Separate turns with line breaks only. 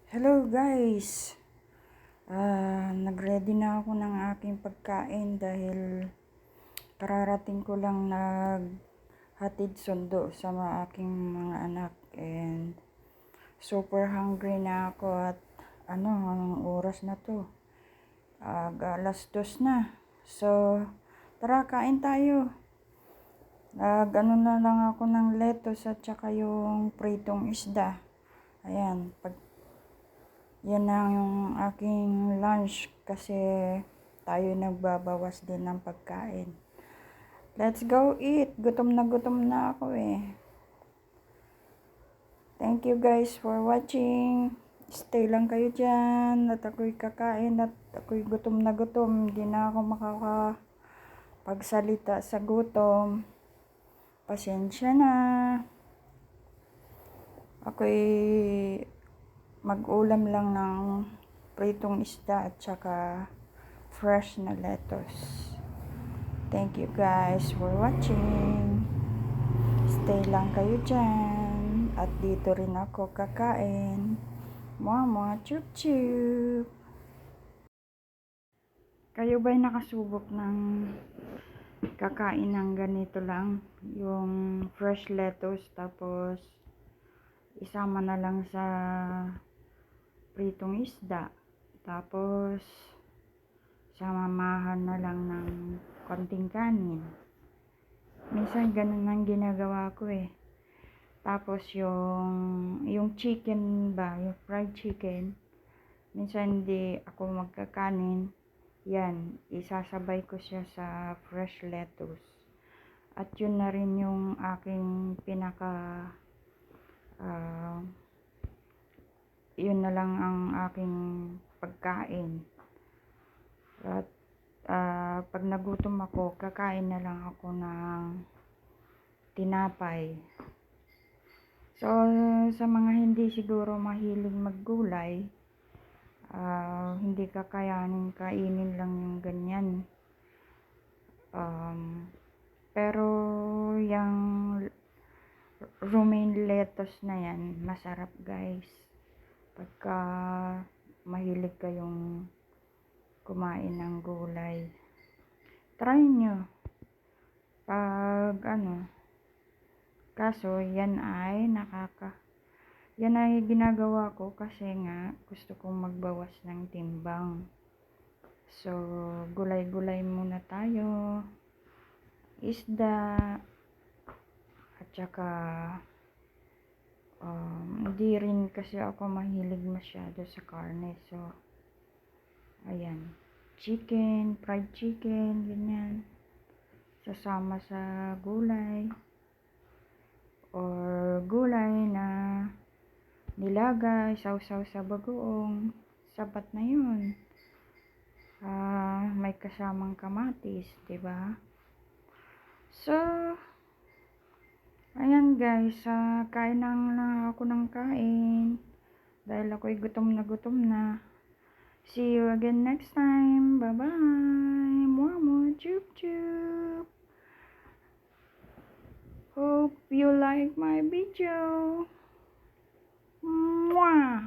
Hello guys! Nag-ready na ako ng aking pagkain dahil kararating ko lang naghatid sundo sa aking mga anak and super hungry na ako at anong oras na to? Alas 2 na. So, tara kain tayo. Na lang ako ng lettuce at saka yung pritong isda. Ayan, yan na yung aking lunch kasi tayo nagbabawas din ng pagkain. Let's go eat. Gutom na ako eh. Thank you guys for watching. Stay lang kayo dyan at ako'y kakain at ako'y gutom na gutom. Hindi na ako makakapagsalita sa gutom. Pasensya na. Ako'y mag-ulam lang ng pritong isda at saka fresh na lettuce. Thank you guys for watching. Stay lang kayo dyan. At dito rin ako kakain. Mama, chup chup. Kayo ba'y nakasubok ng kakain ng ganito lang? Yung fresh lettuce tapos isama na lang sa pritong isda. Tapos samamahan na lang ng konting kanin. Minsan ganun ang ginagawa ko eh. Tapos yung chicken ba, yung fried chicken, minsan hindi ako magkakanin. Yan, isasabay ko siya sa fresh lettuce. At yun na rin yung aking yun na lang ang aking pagkain. At pag nagutom ako, kakain na lang ako ng tinapay. So, sa mga hindi siguro mahilig maggulay, hindi kakayanin kainin lang yung ganyan. Pero yung romaine lettuce na yan, masarap guys. Pagka mahilig kayong kumain ng gulay, try nyo. Kaso yan ay ginagawa ko kasi nga gusto kong magbawas ng timbang. So, gulay-gulay muna tayo. Isda. At saka hindi rin kasi ako mahilig masyado sa karne. So, ayan. Chicken, fried chicken, ganyan. Sasama sa gulay. Or gulay na nilagay, sausaw sa bagoong. Sapat na yun. May kasamang kamatis, diba? So, ayan guys, kain lang ako ng kain. Dahil ako'y gutom na. See you again next time. Bye-bye. Mama, chup chup. Hope you like my video. Mwah!